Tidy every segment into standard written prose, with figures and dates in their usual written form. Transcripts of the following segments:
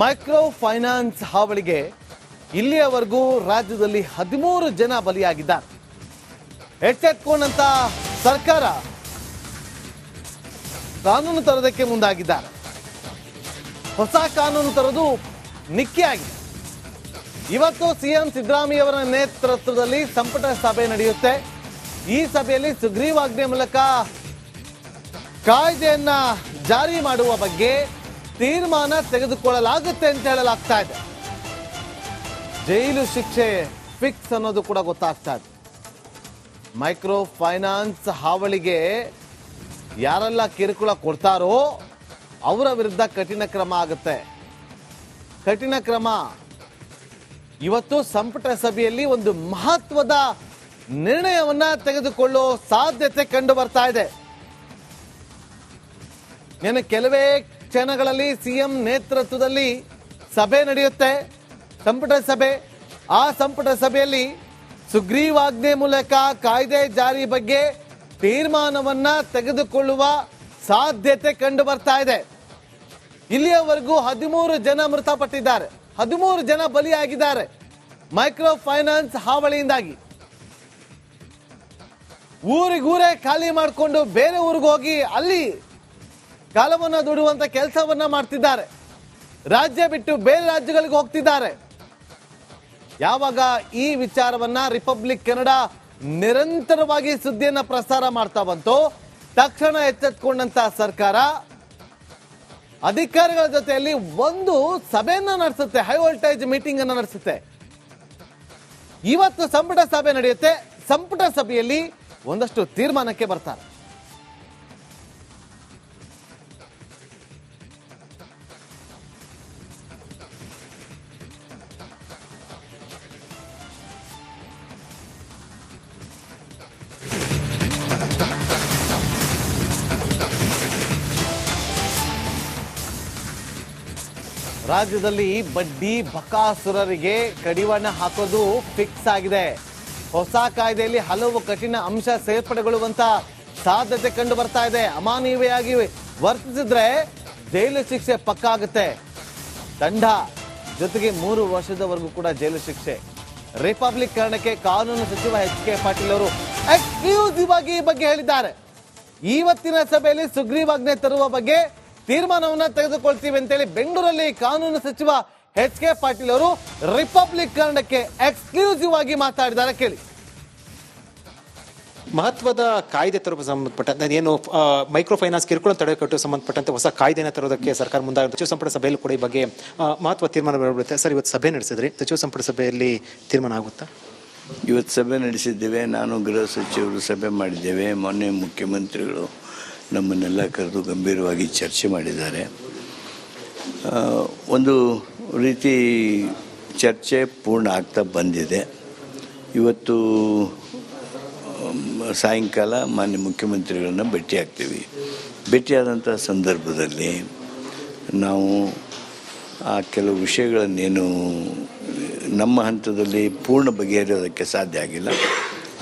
Micro finance ಹಾವಳಿಗೆ ಇಲ್ಲಿಯವರೆಗೂ ರಾಜ್ಯದಲ್ಲಿ 13 ಜನ ಬಲಿಯಾಗಿದ್ದಾರೆ. ಎಚ್ಚೆತ್ತುಕೊಂಡಂತ ಸರ್ಕಾರ ಕಾನೂನು ತರೋದಕ್ಕೆ ಮುಂದಾಗಿದ್ದಾರೆ. ಹೊಸ ಕಾನೂನು ತರೋದು ನಿಕ್ಕಿಯಾಗಿದೆ. ಇವತ್ತು ಸಿಎಂ ಸಿದ್ದರಾಮಯ್ಯ ಅವರ ನೇತೃತ್ವದಲ್ಲಿ ಸಂಪುಟ ಸಭೆ ನಡೆಯುತ್ತೆ. ಈ ಸಭೆಯಲ್ಲಿ ಸುಗ್ರೀವಾಜ್ಞೆ ಮೂಲಕ ಕಾಯ್ದೆಯನ್ನ ಜಾರಿ ಮಾಡುವ ಬಗ್ಗೆ ತೀರ್ಮಾನ ತೆಗೆದುಕೊಳ್ಳಲಾಗುತ್ತೆ ಅಂತ ಹೇಳಲಾಗ್ತಾ ಇದೆ. ಜೈಲು ಶಿಕ್ಷೆ ಫಿಕ್ಸ್ ಅನ್ನೋದು ಕೂಡ ಗೊತ್ತಾಗ್ತಾ ಇದೆ. ಮೈಕ್ರೋ ಫೈನಾನ್ಸ್ ಹಾವಳಿಗೆ ಯಾರೆಲ್ಲ ಕಿರುಕುಳ ಕೊಡ್ತಾರೋ ಅವರ ವಿರುದ್ಧ ಕಠಿಣ ಕ್ರಮ ಆಗುತ್ತೆ. ಕಠಿಣ ಕ್ರಮ. ಇವತ್ತು ಸಂಪುಟ ಸಭೆಯಲ್ಲಿ ಒಂದು ಮಹತ್ವದ ನಿರ್ಣಯವನ್ನ ತೆಗೆದುಕೊಳ್ಳೋ ಸಾಧ್ಯತೆ ಕಂಡು ಬರ್ತಾ ಇದೆ. ಇನ್ನು ಕೆಲವೇ ಕ್ಷಣಗಳಲ್ಲಿ ಸಿಎಂ ನೇತೃತ್ವದಲ್ಲಿ ಸಭೆ ನಡೆಯುತ್ತೆ, ಸಂಪುಟ ಸಭೆ. ಆ ಸಂಪುಟ ಸಭೆಯಲ್ಲಿ ಸುಗ್ರೀವಾಜ್ಞೆ ಮೂಲಕ ಕಾಯ್ದೆ ಜಾರಿ ಬಗ್ಗೆ ತೀರ್ಮಾನವನ್ನ ತೆಗೆದುಕೊಳ್ಳುವ ಸಾಧ್ಯತೆ ಕಂಡು ಬರ್ತಾ ಇದೆ. ಇಲ್ಲಿಯವರೆಗೂ 13 ಜನ ಮೃತಪಟ್ಟಿದ್ದಾರೆ, 13 ಜನ ಬಲಿಯಾಗಿದ್ದಾರೆ ಮೈಕ್ರೋ ಫೈನಾನ್ಸ್ ಹಾವಳಿಯಿಂದಾಗಿ. ಊರಿಗೂರೇ ಖಾಲಿ ಮಾಡಿಕೊಂಡು ಬೇರೆ ಊರಿಗೆ ಹೋಗಿ ಅಲ್ಲಿ ಕಾಲವನ್ನ ದುಡುವಂತ ಕೆಲಸವನ್ನ ಮಾಡ್ತಿದ್ದಾರೆ. ರಾಜ್ಯ ಬಿಟ್ಟು ಬೇರೆ ರಾಜ್ಯಗಳಿಗೆ ಹೋಗ್ತಿದ್ದಾರೆ. ಯಾವಾಗ ಈ ವಿಚಾರವನ್ನ ರಿಪಬ್ಲಿಕ್ ಕನ್ನಡ ನಿರಂತರವಾಗಿ ಸುದ್ದಿಯನ್ನ ಪ್ರಸಾರ ಮಾಡ್ತಾ ಬಂತು, ತಕ್ಷಣ ಎಚ್ಚೆತ್ತುಕೊಂಡಂತ ಸರ್ಕಾರ ಅಧಿಕಾರಿಗಳ ಜೊತೆಯಲ್ಲಿ ಒಂದು ಸಭೆಯನ್ನ ನಡೆಸುತ್ತೆ, ಹೈ ವೋಲ್ಟೇಜ್ ಮೀಟಿಂಗ್ ಅನ್ನ ನಡೆಸುತ್ತೆ. ಇವತ್ತು ಸಂಪುಟ ಸಭೆ ನಡೆಯುತ್ತೆ. ಸಂಪುಟ ಸಭೆಯಲ್ಲಿ ಒಂದಷ್ಟು ತೀರ್ಮಾನಕ್ಕೆ ಬರ್ತಾರೆ. ರಾಜ್ಯದಲ್ಲಿ ಬಡ್ಡಿ ಬಕಾಸುರರಿಗೆ ಕಡಿವಾಣ ಹಾಕೋದು ಫಿಕ್ಸ್ ಆಗಿದೆ. ಹೊಸ ಕಾಯ್ದೆಯಲ್ಲಿ ಹಲವು ಕಠಿಣ ಅಂಶ ಸೇರ್ಪಡೆಗೊಳ್ಳುವಂತ ಸಾಧ್ಯತೆ ಕಂಡು ಬರ್ತಾ ಇದೆ. ಅಮಾನವೀಯವಾಗಿ ವರ್ತಿಸಿದ್ರೆ ಜೈಲು ಶಿಕ್ಷೆ ಪಕ್ಕಾ ಆಗುತ್ತೆ. ದಂಡ ಜೊತೆಗೆ 3 ವರ್ಷದವರೆಗೂ ಕೂಡ ಜೈಲು ಶಿಕ್ಷೆ. ರಿಪಬ್ಲಿಕ್ ಕನ್ನಡಕ್ಕೆ ಕಾನೂನು ಸಚಿವ ಎಚ್.ಕೆ. ಪಾಟೀಲ್ ಅವರು ಎಕ್ಸ್ಕ್ಲೂಸಿವ್ ಆಗಿ ಈ ಬಗ್ಗೆ ಹೇಳಿದ್ದಾರೆ. ಇವತ್ತಿನ ಸಭೆಯಲ್ಲಿ ಸುಗ್ರೀವಾಜ್ಞೆ ತರುವ ಬಗ್ಗೆ ತೀರ್ಮಾನವನ್ನ ತೆಗೆದುಕೊಳ್ತೀವಿ ಅಂತೇಳಿ ಬೆಂಗಳೂರಲ್ಲಿ ಕಾನೂನು ಸಚಿವ ಎಚ್.ಕೆ. ಪಾಟೀಲ್ ಅವರು ರಿಪಬ್ಲಿಕ್ ಕನ್ನಡಕ್ಕೆ ಎಕ್ಸ್ಕ್ಲೂಸಿವ್ ಆಗಿ ಮಾತಾಡಿದ್ದಾರೆ. ಕೇಳಿ. ಮಹತ್ವದ ಕಾಯ್ದೆ ತರುವ ಸಂಬಂಧಪಟ್ಟಂತೆ ಏನು ಮೈಕ್ರೋ ಫೈನಾನ್ಸ್ ಕಿರುಕುಳ ತಡೆಗಟ್ಟುವ ಸಂಬಂಧಪಟ್ಟಂತೆ ಹೊಸ ಕಾಯ್ದೆನ ತರೋದಕ್ಕೆ ಸರ್ಕಾರ ಮುಂದಾಗಿದೆ. ಸಚಿವ ಸಂಪುಟ ಸಭೆಯಲ್ಲಿ ಕೂಡ ಈ ಬಗ್ಗೆ ಮಹತ್ವ ತೀರ್ಮಾನ ಬರುತ್ತೆ. ಸರ್, ಇವತ್ತು ಸಭೆ ನಡೆಸಿದ್ರಿ, ಸಚಿವ ಸಂಪುಟ ಸಭೆಯಲ್ಲಿ ತೀರ್ಮಾನ ಆಗುತ್ತಾ? ಇವತ್ತು ಸಭೆ ನಡೆಸಿದ್ದೇವೆ. ನಾನು ಗೃಹ ಸಚಿವರು ಸಭೆ ಮಾಡಿದ್ದೇವೆ. ಮೊನ್ನೆ ಮುಖ್ಯಮಂತ್ರಿಗಳು ನಮ್ಮನ್ನೆಲ್ಲ ಕರೆದು ಗಂಭೀರವಾಗಿ ಚರ್ಚೆ ಮಾಡಿದ್ದಾರೆ. ಒಂದು ರೀತಿ ಚರ್ಚೆ ಪೂರ್ಣ ಆಗ್ತಾ ಬಂದಿದೆ. ಇವತ್ತು ಸಾಯಂಕಾಲ ಮಾನ್ಯ ಮುಖ್ಯಮಂತ್ರಿಗಳನ್ನ ಭೇಟಿಯಾಗ್ತೀವಿ. ಭೇಟಿಯಾದಂಥ ಸಂದರ್ಭದಲ್ಲಿ ನಾವು ಆ ಕೆಲವು ವಿಷಯಗಳನ್ನೇನು ನಮ್ಮ ಹಂತದಲ್ಲಿ ಪೂರ್ಣ ಬಗೆಹರಿಯೋದಕ್ಕೆ ಸಾಧ್ಯ ಆಗಿಲ್ಲ,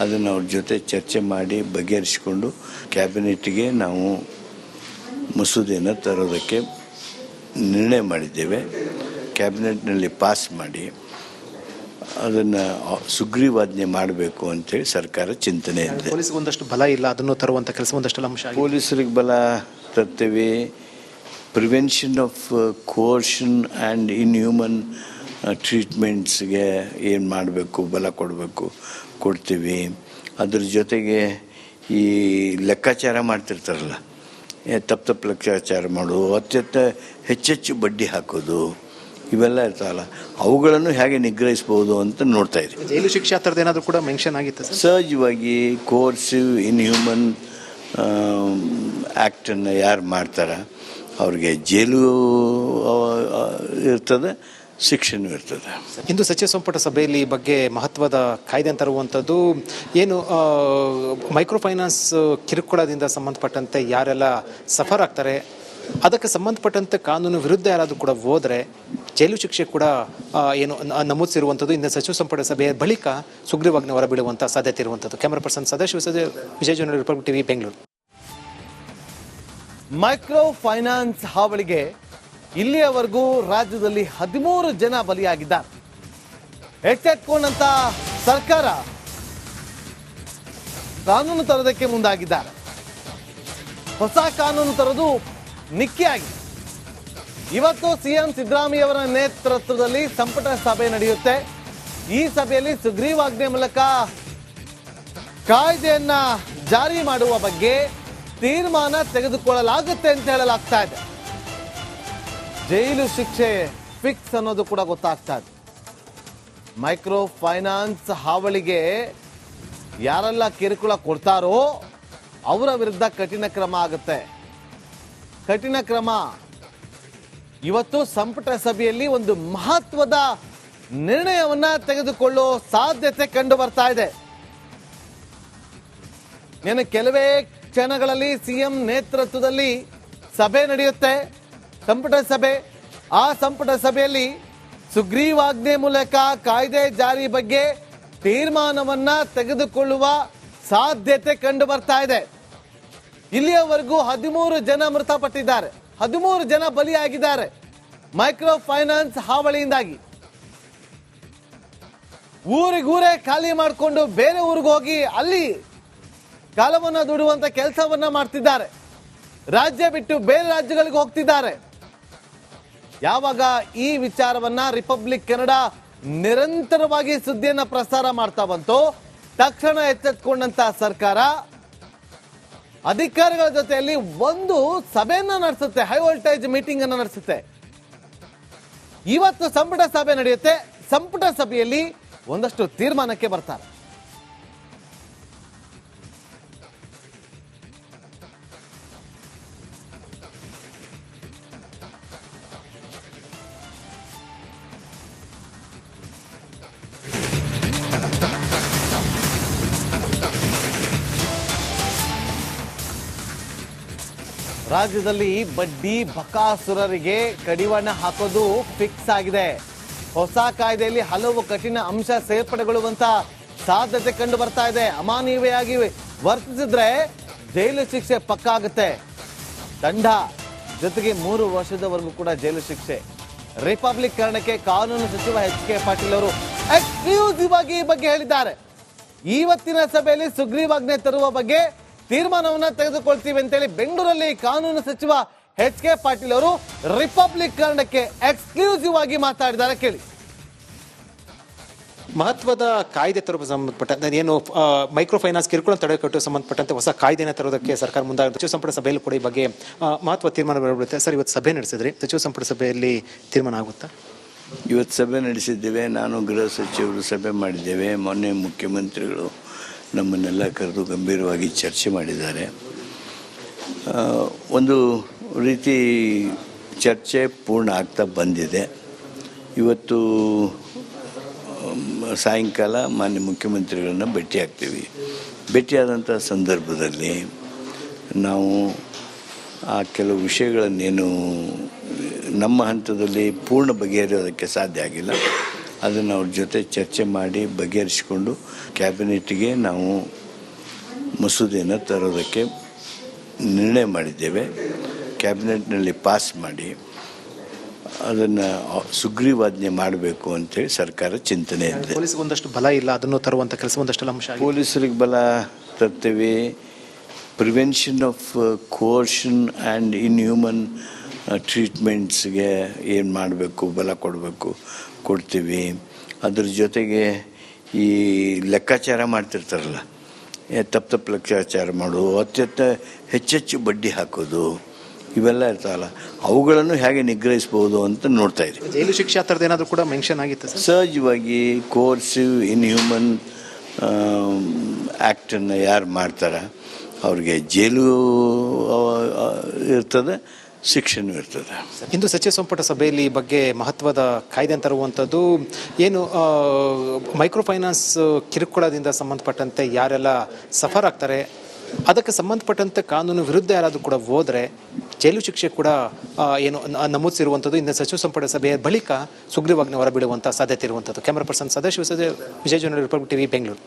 ಅದನ್ನು ಅವ್ರ ಜೊತೆ ಚರ್ಚೆ ಮಾಡಿ ಬಗೆಹರಿಸಿಕೊಂಡು ಕ್ಯಾಬಿನೆಟ್ಗೆ ನಾವು ಮಸೂದೆಯನ್ನು ತರೋದಕ್ಕೆ ನಿರ್ಣಯ ಮಾಡಿದ್ದೇವೆ. ಕ್ಯಾಬಿನೆಟ್ನಲ್ಲಿ ಪಾಸ್ ಮಾಡಿ ಅದನ್ನು ಸುಗ್ರೀವಾಜ್ಞೆ ಮಾಡಬೇಕು ಅಂತೇಳಿ ಸರ್ಕಾರ ಚಿಂತನೆ ಇದೆ. ಪೊಲೀಸ್ಗೆ ಒಂದಷ್ಟು ಬಲ ಇಲ್ಲ, ಅದನ್ನು ತರುವಂಥ ಕೆಲಸ ಒಂದಷ್ಟು ಅಂಶ. ಪೊಲೀಸರಿಗೆ ಬಲ ತರ್ತೇವೆ. ಪ್ರಿವೆನ್ಷನ್ ಆಫ್ ಕೋರ್ಷನ್ ಆ್ಯಂಡ್ ಇನ್ಹ್ಯೂಮನ್ ಟ್ರೀಟ್ಮೆಂಟ್ಸ್ಗೆ ಏನು ಮಾಡಬೇಕು, ಬಲ ಕೊಡ್ತೀವಿ. ಅದ್ರ ಜೊತೆಗೆ ಈ ಲೆಕ್ಕಾಚಾರ ಮಾಡ್ತಿರ್ತಾರಲ್ಲ, ತಪ್ಪು ಲೆಕ್ಕಾಚಾರ ಮಾಡೋದು, ಹೆಚ್ಚೆಚ್ಚು ಬಡ್ಡಿ ಹಾಕೋದು, ಇವೆಲ್ಲ ಇರ್ತಾವಲ್ಲ, ಅವುಗಳನ್ನು ಹೇಗೆ ನಿಗ್ರಹಿಸ್ಬೋದು ಅಂತ ನೋಡ್ತಾ ಇದ್ದೀವಿ. ಜೈಲು ಶಿಕ್ಷೆ ಆ ಥರದ್ದು ಏನಾದರೂ ಕೂಡ ಮೆನ್ಷನ್ ಆಗಿತ್ತು ಸರ್? ಸಹಜವಾಗಿ ಕೋರ್ಸಿವ್ ಇನ್ಹ್ಯೂಮನ್ ಆ್ಯಕ್ಟನ್ನು ಯಾರು ಮಾಡ್ತಾರೆ ಅವ್ರಿಗೆ ಜೈಲು ಇರ್ತದೆ, ಶಿಕ್ಷಣ ಇರ್ತದೆ. ಇಂದು ಸಚಿವ ಸಂಪುಟ ಸಭೆಯಲ್ಲಿ ಈ ಬಗ್ಗೆ ಮಹತ್ವದ ಕಾಯ್ದೆ ತರುವಂಥದ್ದು ಏನು ಮೈಕ್ರೋ ಫೈನಾನ್ಸ್ ಕಿರುಕುಳದಿಂದ ಸಂಬಂಧಪಟ್ಟಂತೆ ಯಾರೆಲ್ಲ ಸಫರ್ ಆಗ್ತಾರೆ ಅದಕ್ಕೆ ಸಂಬಂಧಪಟ್ಟಂತೆ ಕಾನೂನು ವಿರುದ್ಧ ಯಾರಾದರೂ ಕೂಡ ಹೋದರೆ ಜೈಲು ಶಿಕ್ಷೆ ಕೂಡ ಏನು ನಮೂದಿಸಿರುವಂಥದ್ದು. ಇಂದು ಸಚಿವ ಸಂಪುಟ ಸಭೆಯ ಬಳಿಕ ಸುಗ್ರೀವಾಜ್ಞೆ ಹೊರಬೀಳುವಂಥ ಸಾಧ್ಯತೆ ಇರುವಂಥದ್ದು. Camera person Sadashiva Vijaya Jonal, republic TV, Bengaluru. Micro finance ಹಾವಳಿಗೆ ಇಲ್ಲಿಯವರೆಗೂ ರಾಜ್ಯದಲ್ಲಿ 13 ಜನ ಬಲಿಯಾಗಿದ್ದಾರೆ. ಎಚ್ಚೆತ್ಕೊಂಡಂತ ಸರ್ಕಾರ ಕಾನೂನು ತರೋದಕ್ಕೆ ಮುಂದಾಗಿದ್ದಾರೆ. ಹೊಸ ಕಾನೂನು ತರೋದು ನಿಕ್ಕಿ ಆಗಿದೆ. ಇವತ್ತು ಸಿಎಂ ಸಿದ್ದರಾಮಯ್ಯವರ ನೇತೃತ್ವದಲ್ಲಿ ಸಂಪುಟ ಸಭೆ ನಡೆಯುತ್ತೆ. ಈ ಸಭೆಯಲ್ಲಿ ಸುಗ್ರೀವಾಜ್ಞೆ ಮೂಲಕ ಕಾಯ್ದೆಯನ್ನ ಜಾರಿ ಮಾಡುವ ಬಗ್ಗೆ ತೀರ್ಮಾನ ತೆಗೆದುಕೊಳ್ಳಲಾಗುತ್ತೆ ಅಂತ ಹೇಳಲಾಗ್ತಾ ಇದೆ. ಜೈಲು ಶಿಕ್ಷೆ ಫಿಕ್ಸ್ ಅನ್ನೋದು ಕೂಡ ಗೊತ್ತಾಗ್ತಾ ಇದೆ. ಮೈಕ್ರೋ ಫೈನಾನ್ಸ್ ಹಾವಳಿಗೆ ಯಾರೆಲ್ಲ ಕಿರುಕುಳ ಕೊಡ್ತಾರೋ ಅವರ ವಿರುದ್ಧ ಕಠಿಣ ಕ್ರಮ ಆಗುತ್ತೆ. ಕಠಿಣ ಕ್ರಮ. ಇವತ್ತು ಸಂಪುಟ ಸಭೆಯಲ್ಲಿ ಒಂದು ಮಹತ್ವದ ನಿರ್ಣಯವನ್ನ ತೆಗೆದುಕೊಳ್ಳೋ ಸಾಧ್ಯತೆ ಕಂಡು ಬರ್ತಾ ಇದೆ. ಇನ್ನು ಕೆಲವೇ ಕ್ಷಣಗಳಲ್ಲಿ ಸಿಎಂ ನೇತೃತ್ವದಲ್ಲಿ ಸಭೆ ನಡೆಯುತ್ತೆ, ಸಂಪುಟ ಸಭೆ. ಆ ಸಂಪುಟ ಸಭೆಯಲ್ಲಿ ಸುಗ್ರೀವಾಜ್ಞೆ ಮೂಲಕ ಕಾಯ್ದೆ ಜಾರಿ ಬಗ್ಗೆ ತೀರ್ಮಾನವನ್ನ ತೆಗೆದುಕೊಳ್ಳುವ ಸಾಧ್ಯತೆ ಕಂಡು ಬರ್ತಾ ಇದೆ. ಇಲ್ಲಿಯವರೆಗೂ 13 ಜನ ಮೃತಪಟ್ಟಿದ್ದಾರೆ, 13 ಜನ ಬಲಿಯಾಗಿದ್ದಾರೆ ಮೈಕ್ರೋ ಫೈನಾನ್ಸ್ ಹಾವಳಿಯಿಂದಾಗಿ. ಊರಿಗೂರೇ ಖಾಲಿ ಮಾಡಿಕೊಂಡು ಬೇರೆ ಊರಿಗೆ ಹೋಗಿ ಅಲ್ಲಿ ಕಾಲವನ್ನ ದುಡುವಂತ ಕೆಲಸವನ್ನ ಮಾಡ್ತಿದ್ದಾರೆ. ರಾಜ್ಯ ಬಿಟ್ಟು ಬೇರೆ ರಾಜ್ಯಗಳಿಗೆ ಹೋಗ್ತಿದ್ದಾರೆ. ಯಾವಾಗ ಈ ವಿಚಾರವನ್ನ ರಿಪಬ್ಲಿಕ್ ಕನ್ನಡ ನಿರಂತರವಾಗಿ ಸುದ್ದಿಯನ್ನ ಪ್ರಸಾರ ಮಾಡ್ತಾ ಬಂತು, ತಕ್ಷಣ ಎಚ್ಚೆತ್ತುಕೊಂಡಂತ ಸರ್ಕಾರ ಅಧಿಕಾರಿಗಳ ಜೊತೆಯಲ್ಲಿ ಒಂದು ಸಭೆಯನ್ನ ನಡೆಸುತ್ತೆ, ಹೈ ವೋಲ್ಟೇಜ್ ಮೀಟಿಂಗ್ ಅನ್ನ ನಡೆಸುತ್ತೆ. ಇವತ್ತು ಸಂಪುಟ ಸಭೆ ನಡೆಯುತ್ತೆ. ಸಂಪುಟ ಸಭೆಯಲ್ಲಿ ಒಂದಷ್ಟು ತೀರ್ಮಾನಕ್ಕೆ ಬರ್ತಾರೆ. ರಾಜ್ಯದಲ್ಲಿ ಬಡ್ಡಿ ಬಕಾಸುರರಿಗೆ ಕಡಿವಾಣ ಹಾಕೋದು ಫಿಕ್ಸ್ ಆಗಿದೆ. ಹೊಸ ಕಾಯ್ದೆಯಲ್ಲಿ ಹಲವು ಕಠಿಣ ಅಂಶ ಸೇರ್ಪಡೆಗೊಳ್ಳುವಂತ ಸಾಧ್ಯತೆ ಕಂಡು ಬರ್ತಾ ಇದೆ. ಅಮಾನವೀಯವಾಗಿ ವರ್ತಿಸಿದ್ರೆ ಜೈಲು ಶಿಕ್ಷೆ ಪಕ್ಕ ಆಗುತ್ತೆ. ದಂಡ ಜೊತೆಗೆ 3 ವರ್ಷದವರೆಗೂ ಕೂಡ ಜೈಲು ಶಿಕ್ಷೆ. ರಿಪಬ್ಲಿಕ್ ಕನ್ನಡಕ್ಕೆ ಕಾನೂನು ಸಚಿವ ಎಚ್ ಕೆ ಪಾಟೀಲ್ ಅವರು ಎಕ್ಸ್ಕ್ಲೂಸಿವ್ ಆಗಿ ಈ ಬಗ್ಗೆ ಹೇಳಿದ್ದಾರೆ. ಇವತ್ತಿನ ಸಭೆಯಲ್ಲಿ ಸುಗ್ರೀವಾಜ್ಞೆ ತರುವ ಬಗ್ಗೆ ತೀರ್ಮಾನವನ್ನ ತೆಗೆದುಕೊಳ್ತೀವಿ ಅಂತೇಳಿ ಬೆಂಗಳೂರಲ್ಲಿ ಕಾನೂನು ಸಚಿವ ಎಚ್ ಕೆ ಪಾಟೀಲ್ ಅವರು ರಿಪಬ್ಲಿಕ್ ಕನ್ನಡಕ್ಕೆ ಎಕ್ಸ್ಕ್ಲೂಸಿವ್ ಆಗಿ ಮಾತಾಡಿದ್ದಾರೆ. ಕೇಳಿ. ಮಹತ್ವದ ಕಾಯ್ದೆ ತರುವ ಸಂಬಂಧಪಟ್ಟಂತೆ ಏನು ಮೈಕ್ರೋ ಫೈನಾನ್ಸ್ ಕಿರುಕುಳ ತಡೆಗಟ್ಟುವ ಸಂಬಂಧಪಟ್ಟಂತೆ ಹೊಸ ಕಾಯ್ದೆನ ತರೋದಕ್ಕೆ ಸರ್ಕಾರ ಮುಂದಾಗಿದೆ. ಸಚಿವ ಸಂಪುಟ ಸಭೆಯಲ್ಲಿ ಕೂಡ ಈ ಬಗ್ಗೆ ಮಹತ್ವ ತೀರ್ಮಾನ ಬರಬಿಡುತ್ತೆ. ಸರ್, ಇವತ್ತು ಸಭೆ ನಡೆಸಿದ್ರಿ, ಸಚಿವ ಸಂಪುಟ ಸಭೆಯಲ್ಲಿ ತೀರ್ಮಾನ ಆಗುತ್ತಾ? ಇವತ್ತು ಸಭೆ ನಡೆಸಿದ್ದೇವೆ. ನಾನು ಗೃಹ ಸಚಿವರು ಸಭೆ ಮಾಡಿದ್ದೇವೆ. ಮೊನ್ನೆ ಮುಖ್ಯಮಂತ್ರಿಗಳು ನಮ್ಮನ್ನೆಲ್ಲ ಕರೆದು ಗಂಭೀರವಾಗಿ ಚರ್ಚೆ ಮಾಡಿದ್ದಾರೆ. ಒಂದು ರೀತಿ ಚರ್ಚೆ ಪೂರ್ಣ ಆಗ್ತಾ ಬಂದಿದೆ. ಇವತ್ತು ಸಾಯಂಕಾಲ ಮಾನ್ಯ ಮುಖ್ಯಮಂತ್ರಿಗಳನ್ನ ಭೇಟಿಯಾಗ್ತೀವಿ. ಭೇಟಿಯಾದಂಥ ಸಂದರ್ಭದಲ್ಲಿ ನಾವು ಆ ಕೆಲವು ವಿಷಯಗಳನ್ನೇನು ನಮ್ಮ ಹಂತದಲ್ಲಿ ಪೂರ್ಣ ಬಗೆಹರಿಯೋದಕ್ಕೆ ಸಾಧ್ಯ ಆಗಿಲ್ಲ, ಅದನ್ನು ಅವ್ರ ಜೊತೆ ಚರ್ಚೆ ಮಾಡಿ ಬಗೆಹರಿಸಿಕೊಂಡು ಕ್ಯಾಬಿನೆಟ್ಗೆ ನಾವು ಮಸೂದೆಯನ್ನು ತರೋದಕ್ಕೆ ನಿರ್ಣಯ ಮಾಡಿದ್ದೇವೆ. ಕ್ಯಾಬಿನೆಟ್ನಲ್ಲಿ ಪಾಸ್ ಮಾಡಿ ಅದನ್ನು ಸುಗ್ರೀವಾಜ್ಞೆ ಮಾಡಬೇಕು ಅಂತೇಳಿ ಸರ್ಕಾರ ಚಿಂತನೆ ಇದೆ. ಪೊಲೀಸ್ಗೆ ಒಂದಷ್ಟು ಬಲ ಇಲ್ಲ, ಅದನ್ನು ತರುವಂಥ ಕೆಲಸ ಒಂದಷ್ಟು ಅಂಶ. ಪೊಲೀಸರಿಗೆ ಬಲ ತರ್ತೇವೆ. ಪ್ರಿವೆನ್ಷನ್ ಆಫ್ ಕೋರ್ಷನ್ ಆ್ಯಂಡ್ ಇನ್ಹ್ಯೂಮನ್ ಟ್ರೀಟ್ಮೆಂಟ್ಸ್ಗೆ ಏನು ಮಾಡಬೇಕು, ಬಲ ಕೊಡ್ತೀವಿ. ಅದ್ರ ಜೊತೆಗೆ ಈ ಲೆಕ್ಕಾಚಾರ ಮಾಡ್ತಿರ್ತಾರಲ್ಲ, ತಪ್ಪು ಲೆಕ್ಕಾಚಾರ ಮಾಡೋದು, ಹೆಚ್ಚೆಚ್ಚು ಬಡ್ಡಿ ಹಾಕೋದು, ಇವೆಲ್ಲ ಇರ್ತಾವಲ್ಲ, ಅವುಗಳನ್ನು ಹೇಗೆ ನಿಗ್ರಹಿಸ್ಬೋದು ಅಂತ ನೋಡ್ತಾ ಇದ್ದೀವಿ. ಜೈಲು ಶಿಕ್ಷೆ ಆ ಥರದ್ದು ಏನಾದರೂ ಕೂಡ ಮೆನ್ಷನ್ ಆಗಿತ್ತು ಸರ್? ಸಹಜವಾಗಿ ಕೋರ್ಸಿವ್ ಇನ್ಹ್ಯೂಮನ್ ಆ್ಯಕ್ಟನ್ನು ಯಾರು ಮಾಡ್ತಾರೆ ಅವ್ರಿಗೆ ಜೈಲು ಇರ್ತದೆ, ಶಿಕ್ಷೆನೂ ಇರ್ತದೆ. ಇಂದು ಸಚಿವ ಸಂಪುಟ ಸಭೆಯಲ್ಲಿ ಈ ಬಗ್ಗೆ ಮಹತ್ವದ ಕಾಯ್ದೆ ತರುವಂಥದ್ದು ಏನು ಮೈಕ್ರೋ ಫೈನಾನ್ಸ್ ಕಿರುಕುಳದಿಂದ ಸಂಬಂಧಪಟ್ಟಂತೆ ಯಾರೆಲ್ಲ ಸಫರ್ ಆಗ್ತಾರೆ ಅದಕ್ಕೆ ಸಂಬಂಧಪಟ್ಟಂತೆ ಕಾನೂನು ವಿರುದ್ಧ ಯಾರಾದರೂ ಕೂಡ ಹೋದರೆ ಜೈಲು ಶಿಕ್ಷೆ ಕೂಡ ಏನು ನಮೂದಿಸಿರುವಂಥದ್ದು. ಇಂದು ಸಚಿವ ಸಂಪುಟ ಸಭೆಯ ಬಳಿಕ ಸುಗ್ರೀವಾಜ್ಞೆ ಹೊರಬಿಡುವಂಥ ಸಾಧ್ಯತೆ ಇರುವಂಥದ್ದು. ಕ್ಯಾಮರಾ ಪರ್ಸನ್ ಸದಾಶಿವ ವಿಜಯ ಜರ್ನಲ್ ರಿಪಬ್ಲಿಕ್ ಟಿವಿ, ಬೆಂಗಳೂರು.